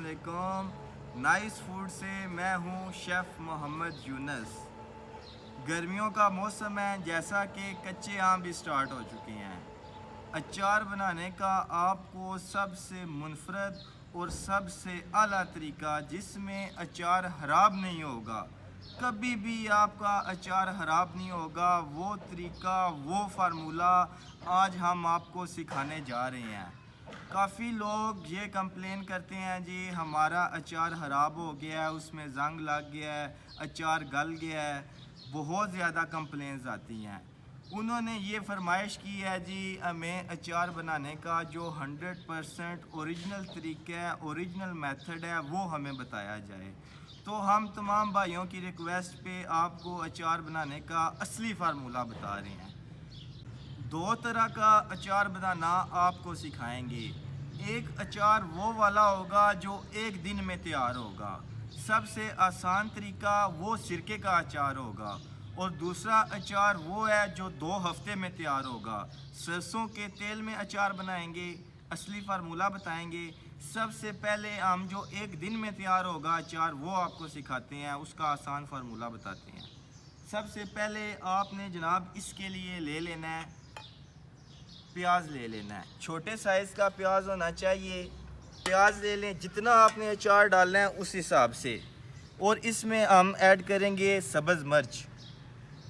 वालेकुम। Nice food से मैं हूँ शेफ़ मोहम्मद यूनस। गर्मियों का मौसम है, जैसा कि कच्चे आम भी स्टार्ट हो चुके हैं। अचार बनाने का आपको सबसे मुनफरद और सबसे आला तरीका, जिसमें अचार ख़राब नहीं होगा, कभी भी आपका अचार ख़राब नहीं होगा, वो तरीका, वो फार्मूला आज हम आपको सिखाने जा रहे हैं। काफ़ी लोग ये कंप्लेन करते हैं, जी हमारा अचार ख़राब हो गया है, उसमें जंग लग गया है, अचार गल गया है। बहुत ज़्यादा कंप्लेंट्स आती हैं। उन्होंने ये फरमाइश की है, जी हमें अचार बनाने का जो 100% ओरिजिनल तरीका है, ओरिजिनल मेथड है, वो हमें बताया जाए। तो हम तमाम भाइयों की रिक्वेस्ट पे आपको अचार बनाने का असली फार्मूला बता रहे हैं। दो तरह का अचार बनाना आपको सिखाएंगे। एक अचार वो वाला होगा जो एक दिन में तैयार होगा। सबसे आसान तरीका वो सिरके का अचार होगा। और दूसरा अचार वो है जो 2 हफ्ते में तैयार होगा। सरसों के तेल में अचार बनाएंगे, असली फार्मूला बताएंगे। सबसे पहले हम जो एक दिन में तैयार होगा अचार, वो आपको सिखाते हैं, उसका आसान फार्मूला बताते हैं। सबसे पहले आपने जनाब इसके लिए ले लेना है, प्याज ले लेना है। छोटे साइज़ का प्याज होना चाहिए। प्याज ले लें, जितना आपने अचार डालना है उस हिसाब से। और इसमें हम ऐड करेंगे सब्ज़ मिर्च,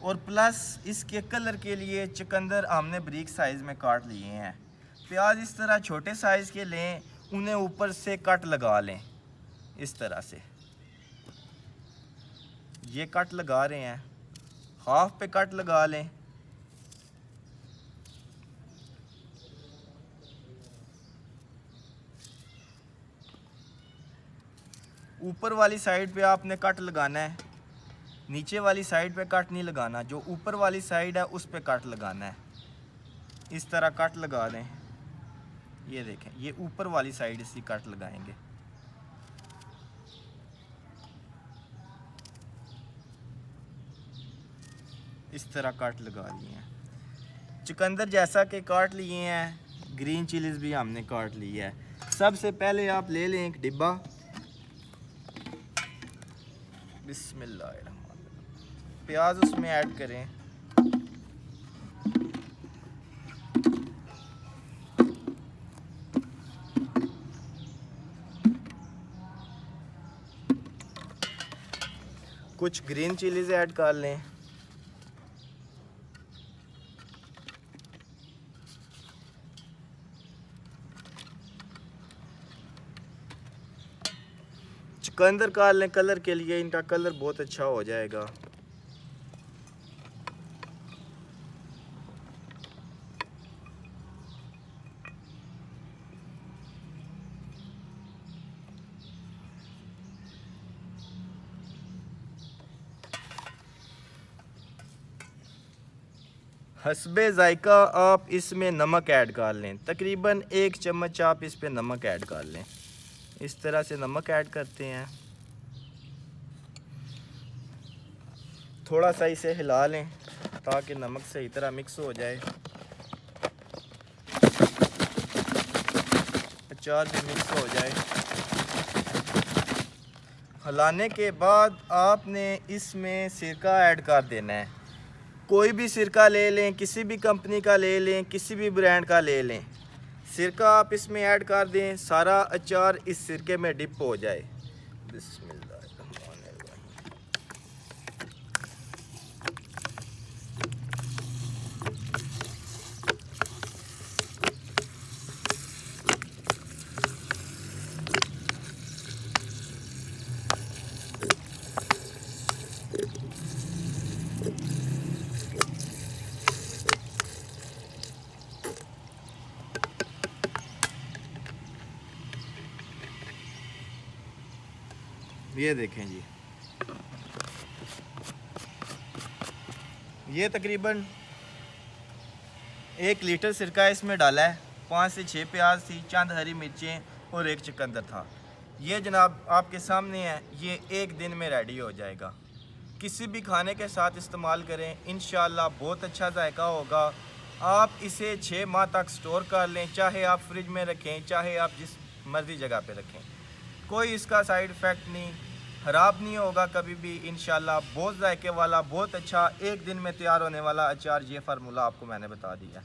और प्लस इसके कलर के लिए चुकंदर हमने बारीक साइज़ में काट लिए हैं। प्याज इस तरह छोटे साइज़ के लें, उन्हें ऊपर से कट लगा लें इस तरह से। ये कट लगा रहे हैं, हाफ पे कट लगा लें। ऊपर वाली साइड पे आपने कट लगाना है, नीचे वाली साइड पे कट नहीं लगाना। जो ऊपर वाली साइड है उस पे कट लगाना है। इस तरह कट लगा दें। ये देखें, ये ऊपर वाली साइड इसी कट लगाएंगे। इस तरह कट लगा लिए हैं। चुकंदर जैसा कि काट लिए हैं, ग्रीन चिलीज़ भी हमने काट ली है। सबसे पहले आप ले लें एक डिब्बा, बिस्मिल्लाहिर्रहमानिर्रहीम, प्याज उसमें ऐड करें। कुछ ग्रीन चिलीज़ ऐड कर लें। चुकंदर काट लें कलर के लिए, इनका कलर बहुत अच्छा हो जाएगा। हस्बे ज़ायका आप इसमें नमक ऐड कर लें। तकरीबन 1 चम्मच आप इस पे नमक ऐड कर लें। इस तरह से नमक ऐड करते हैं। थोड़ा सा इसे हिला लें ताकि नमक सही तरह मिक्स हो जाए, अचार भी मिक्स हो जाए। हिलाने के बाद आपने इसमें सिरका ऐड कर देना है। कोई भी सिरका ले लें, किसी भी कंपनी का ले लें, किसी भी ब्रांड का ले लें। सिरका आप इसमें ऐड कर दें, सारा अचार इस सिरके में डिप हो जाए। बिस्मिल्लाहिर्रहमानिर्रहीम। ये देखें जी, ये तकरीबन 1 लीटर सिरका इसमें डाला है। 5 से 6 प्याज थी, चंद हरी मिर्चें और एक चुकंदर था। ये जनाब आपके सामने है। ये एक दिन में रेडी हो जाएगा। किसी भी खाने के साथ इस्तेमाल करें, इंशाल्लाह बहुत अच्छा जायका होगा। आप इसे 6 माह तक स्टोर कर लें, चाहे आप फ्रिज में रखें, चाहे आप जिस मर्ज़ी जगह पे रखें। कोई इसका साइड इफ़ेक्ट नहीं, ख़राब नहीं होगा कभी भी इंशाल्लाह। बहुत जायके वाला, बहुत अच्छा, एक दिन में तैयार होने वाला अचार, ये फार्मूला आपको मैंने बता दिया।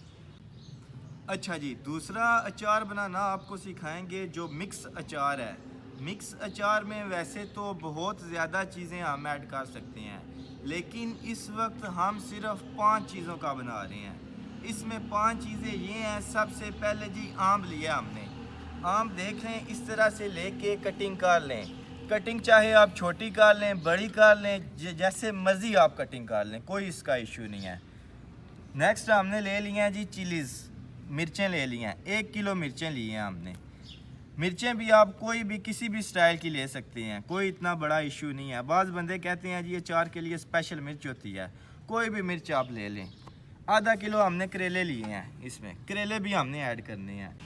अच्छा जी, दूसरा अचार बनाना आपको सिखाएंगे जो मिक्स अचार है। मिक्स अचार में वैसे तो बहुत ज़्यादा चीज़ें हम ऐड कर सकते हैं, लेकिन इस वक्त हम सिर्फ 5 चीज़ों का बना रहे हैं। इसमें 5 चीज़ें ये हैं। सबसे पहले जी आम लिया हमने। आम देख लें, इस तरह से लेके कटिंग कर लें। कटिंग चाहे आप छोटी कर लें, बड़ी कर लें, जैसे मर्ज़ी आप कटिंग कर लें, कोई इसका इशू नहीं है। नेक्स्ट हमने ले लिया जी चिलीज़, मिर्चें ले ली हैं। 1 किलो मिर्चें ली हैं हमने। मिर्चें भी आप कोई भी किसी भी स्टाइल की ले सकते हैं, कोई इतना बड़ा इशू नहीं है। बाज़ बंदे कहते हैं जी अचार के लिए स्पेशल मिर्च होती है, कोई भी मिर्च आप ले लें। आधा किलो हमने करेले लिए हैं, इसमें करेले भी हमने ऐड करने हैं।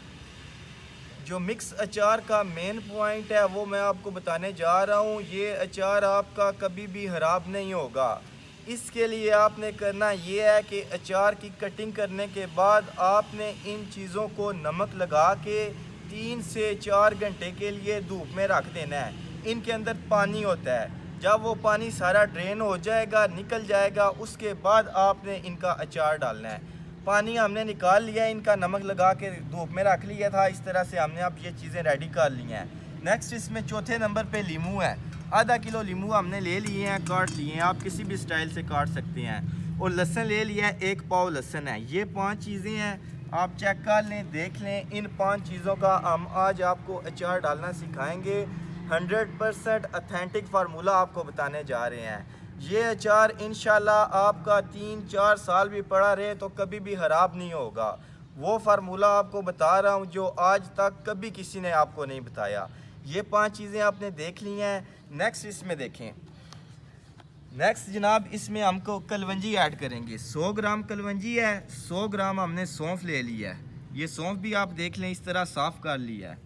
जो मिक्स अचार का मेन पॉइंट है वो मैं आपको बताने जा रहा हूँ। ये अचार आपका कभी भी ख़राब नहीं होगा। इसके लिए आपने करना ये है कि अचार की कटिंग करने के बाद आपने इन चीज़ों को नमक लगा के 3 से 4 घंटे के लिए धूप में रख देना है। इनके अंदर पानी होता है, जब वो पानी सारा ड्रेन हो जाएगा, निकल जाएगा, उसके बाद आपने इनका अचार डालना है। पानी हमने निकाल लिया, इनका नमक लगा के धूप में रख लिया था। इस तरह से हमने अब ये चीज़ें रेडी कर ली हैं। नेक्स्ट इसमें चौथे नंबर पे लीमू है। आधा किलो लीमू हमने ले लिए हैं, काट लिए हैं, आप किसी भी स्टाइल से काट सकते हैं। और लहसुन ले लिया है, 1 पाव लहसुन है। ये 5 चीज़ें हैं, आप चेक कर लें, देख लें। इन 5 चीज़ों का हम आज आपको अचार डालना सिखाएंगे। 100% ऑथेंटिक फार्मूला आपको बताने जा रहे हैं। ये अचार इंशाल्लाह आपका 3-4 साल भी पड़ा रहे तो कभी भी ख़राब नहीं होगा। वो फार्मूला आपको बता रहा हूँ जो आज तक कभी किसी ने आपको नहीं बताया। ये 5 चीज़ें आपने देख ली हैं। नेक्स्ट इसमें देखें, नेक्स्ट जनाब इसमें हमको कलवंजी ऐड करेंगे। 100 ग्राम कलवंजी है, 100 ग्राम हमने सौंफ ले लिया है। ये सौंफ भी आप देख लें, इस तरह साफ़ कर लिया है।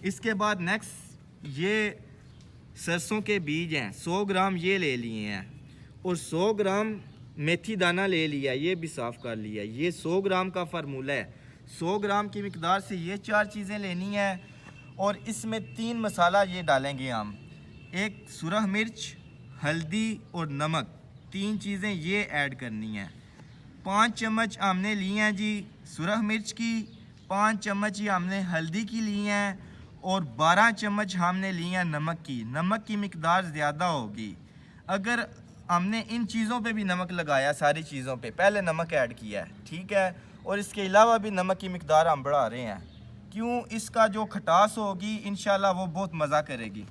इसके बाद नेक्स्ट ये सरसों के बीज हैं, 100 ग्राम ये ले लिए हैं। और 100 ग्राम मेथी दाना ले लिया, ये भी साफ़ कर लिया। ये 100 ग्राम का फार्मूला है। 100 ग्राम की मिकदार से ये 4 चीज़ें लेनी है। और इसमें 3 मसाला ये डालेंगे हम। 1 सुरख मिर्च, हल्दी और नमक, 3 चीज़ें ये ऐड करनी हैं। 5 चम्मच हमने लिए हैं जी सुरख मिर्च की, 5 चम्मच ही हमने हल्दी की ली हैं, और 12 चम्मच हमने लिए हैं नमक की। नमक की मिकदार ज़्यादा होगी। अगर हमने इन चीज़ों पे भी नमक लगाया, सारी चीज़ों पे पहले नमक ऐड किया है, ठीक है। और इसके अलावा भी नमक की मिकदार हम बढ़ा रहे हैं, क्यों? इसका जो खटास होगी इंशाल्लाह वो बहुत मज़ा करेगी।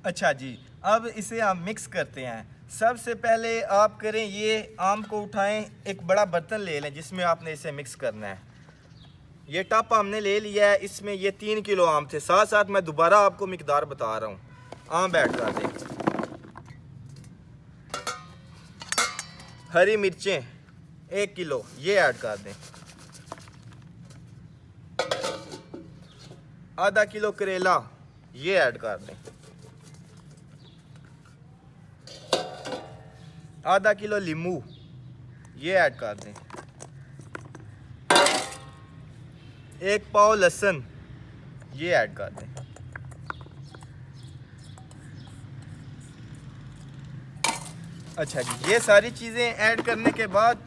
अच्छा जी, अब इसे हम मिक्स करते हैं। सबसे पहले आप करें ये, आम को उठाएं, एक बड़ा बर्तन ले लें जिसमें आपने इसे मिक्स करना है। ये टप हमने ले लिया है, इसमें ये 3 किलो आम थे। साथ साथ मैं दोबारा आपको मिकदार बता रहा हूँ। आम ऐड कर दें, हरी मिर्चें 1 किलो ये ऐड कर दें, आधा किलो करेला ये ऐड कर दें, आधा किलो लीमू ये ऐड कर दें, 1 पाव लहसुन ये ऐड कर दें। अच्छा जी, ये सारी चीज़ें ऐड करने के बाद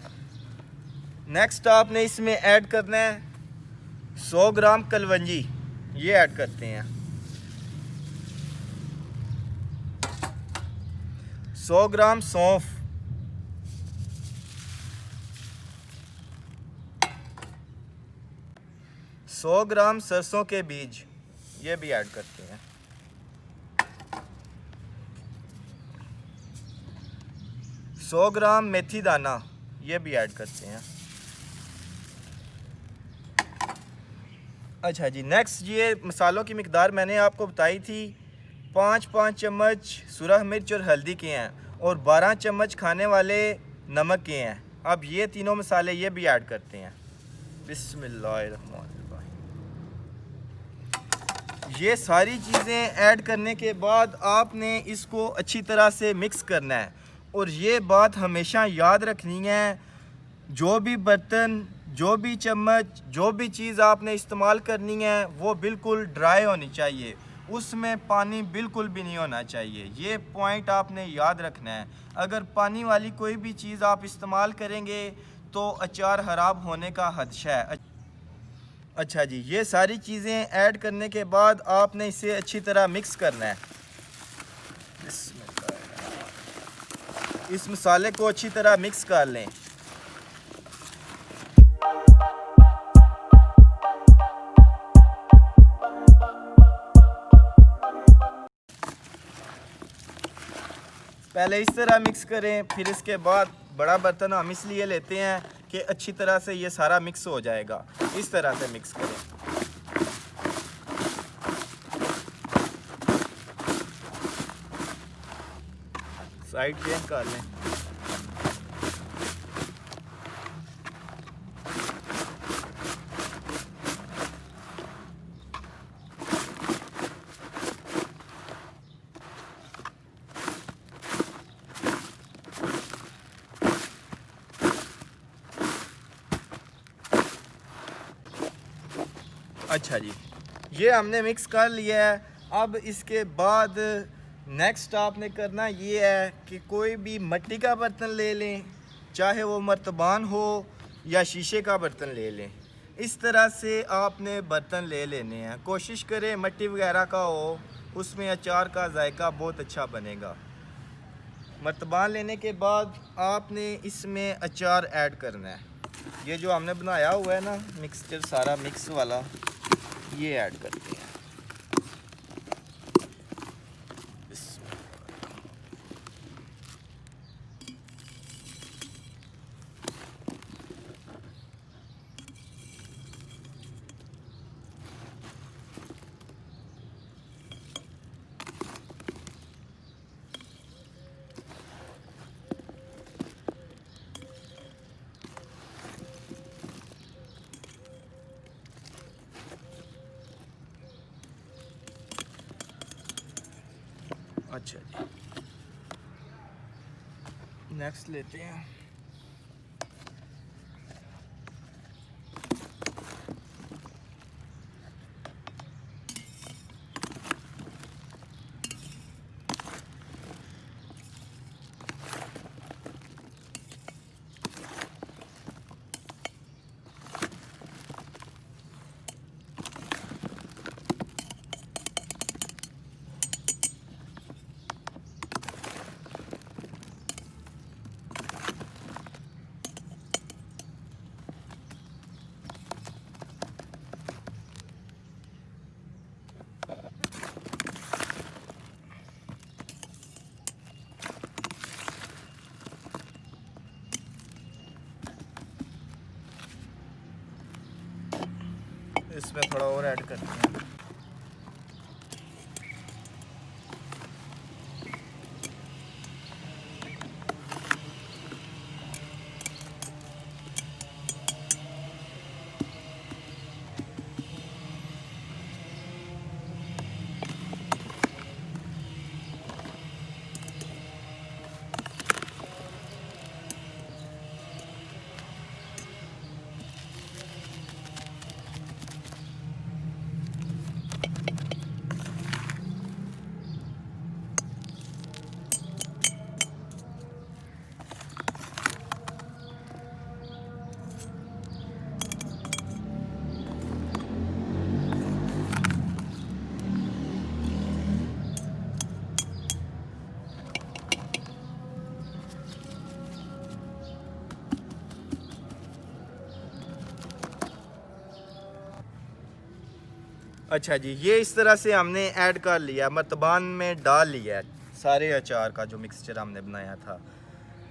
नेक्स्ट आपने इसमें ऐड करना है 100 ग्राम कलवंजी ये ऐड करते हैं, 100 ग्राम सौंफ, 100 ग्राम सरसों के बीज ये भी ऐड करते हैं, 100 ग्राम मेथी दाना ये भी ऐड करते हैं। अच्छा जी, नेक्स्ट ये मसालों की मिकदार मैंने आपको बताई थी। 5-5 चम्मच सुरख मिर्च और हल्दी के हैं, और 12 चम्मच खाने वाले नमक के हैं। अब ये तीनों मसाले ये भी ऐड करते हैं। बिस्मिल्लाहिर्रहमानिर्रहीम। ये सारी चीज़ें ऐड करने के बाद आपने इसको अच्छी तरह से मिक्स करना है। और ये बात हमेशा याद रखनी है, जो भी बर्तन जो भी चम्मच, जो भी चीज़ आपने इस्तेमाल करनी है वो बिल्कुल ड्राई होनी चाहिए, उसमें पानी बिल्कुल भी नहीं होना चाहिए। ये पॉइंट आपने याद रखना है। अगर पानी वाली कोई भी चीज़ आप इस्तेमाल करेंगे तो अचार ख़राब होने का खदशा है। अच्छा जी, ये सारी चीज़ें ऐड करने के बाद आपने इसे अच्छी तरह मिक्स करना है। इस मसाले को अच्छी तरह मिक्स कर लें। पहले इस तरह मिक्स करें, फिर इसके बाद बड़ा बर्तन हम इसलिए लेते हैं कि अच्छी तरह से ये सारा मिक्स हो जाएगा। इस तरह से मिक्स करें। साइड चेंज कर लें। अच्छा जी, ये हमने मिक्स कर लिया है। अब इसके बाद नेक्स्ट आपने करना ये है कि कोई भी मिट्टी का बर्तन ले लें, चाहे वो मर्तबान हो या शीशे का बर्तन ले लें। इस तरह से आपने बर्तन ले लेने हैं। कोशिश करें मिट्टी वगैरह का हो, उसमें अचार का जायका बहुत अच्छा बनेगा। मर्तबान लेने के बाद आपने इसमें अचार ऐड करना है। ये जो हमने बनाया हुआ है ना मिक्सचर, सारा मिक्स वाला, ये ऐड करते हैं। अच्छा जी, नेक्स्ट लेते हैं। इसमें थोड़ा और ऐड करते हैं। अच्छा जी, ये इस तरह से हमने ऐड कर लिया, मर्तबान में डाल लिया है सारे अचार का जो मिक्सचर हमने बनाया था।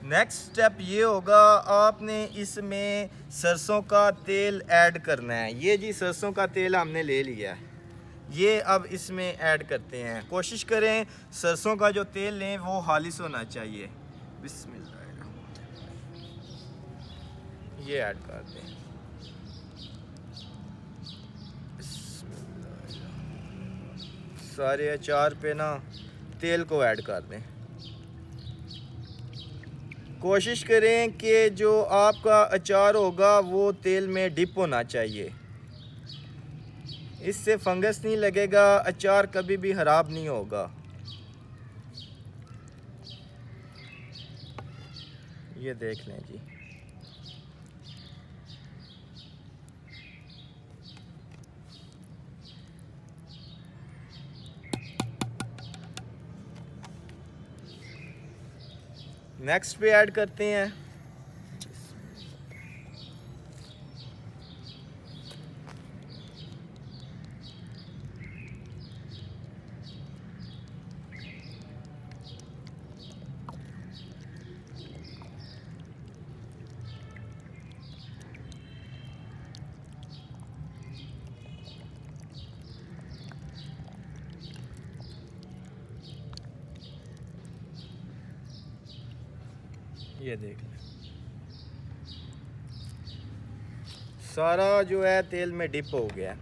नेक्स्ट स्टेप ये होगा, आपने इसमें सरसों का तेल ऐड करना है। ये जी सरसों का तेल हमने ले लिया है, ये अब इसमें ऐड करते हैं। कोशिश करें सरसों का जो तेल लें वो खालिस होना चाहिए। बिस्मिल्लाह, ये ऐड कर दें। सारे अचार पे ना तेल को ऐड कर दें। कोशिश करें कि जो आपका अचार होगा वो तेल में डिप होना चाहिए, इससे फंगस नहीं लगेगा, अचार कभी भी ख़राब नहीं होगा। ये देख लें जी। नेक्स्ट पे ऐड करते हैं ये देख लें, सारा जो है तेल में डिप हो गया।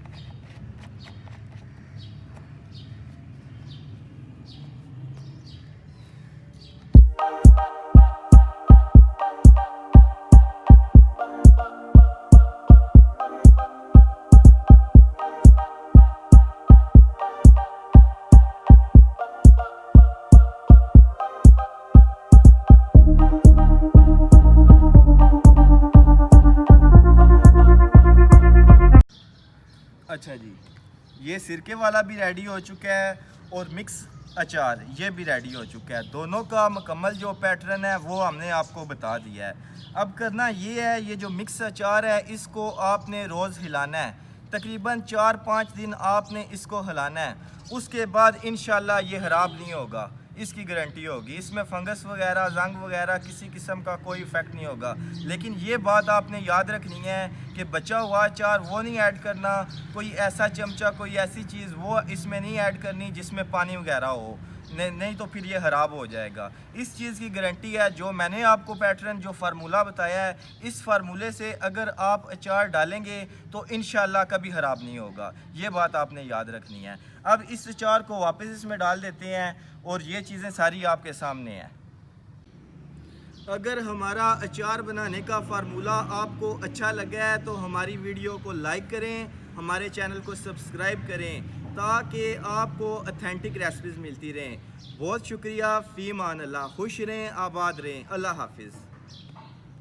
अच्छा जी, ये सिरके वाला भी रेडी हो चुका है और मिक्स अचार ये भी रेडी हो चुका है। दोनों का मुकम्मल जो पैटर्न है वो हमने आपको बता दिया है। अब करना ये है, ये जो मिक्स अचार है इसको आपने रोज़ हिलाना है, तकरीबन 4-5 दिन आपने इसको हिलाना है। उसके बाद इंशाल्लाह ये ख़राब नहीं होगा, इसकी गारंटी होगी। इसमें फंगस वगैरह, जंग वगैरह किसी किस्म का कोई इफ़ेक्ट नहीं होगा। लेकिन ये बात आपने याद रखनी है कि बचा हुआ अचार वो नहीं ऐड करना, कोई ऐसा चमचा, कोई ऐसी चीज़ वो इसमें नहीं ऐड करनी जिसमें पानी वगैरह हो, नहीं तो फिर ये ख़राब हो जाएगा। इस चीज़ की गारंटी है। जो मैंने आपको पैटर्न, जो फार्मूला बताया है, इस फार्मूले से अगर आप अचार डालेंगे तो इंशाल्लाह कभी ख़राब नहीं होगा। ये बात आपने याद रखनी है। अब इस अचार को वापस इसमें डाल देते हैं और ये चीज़ें सारी आपके सामने हैं। अगर हमारा अचार बनाने का फार्मूला आपको अच्छा लगा है तो हमारी वीडियो को लाइक करें, हमारे चैनल को सब्सक्राइब करें ताकि आपको ऑथेंटिक रेसिपीज़ मिलती रहें। बहुत शुक्रिया। फ़ी मान अल्लाह। खुश रहें, आबाद रहें। अल्लाह हाफिज़।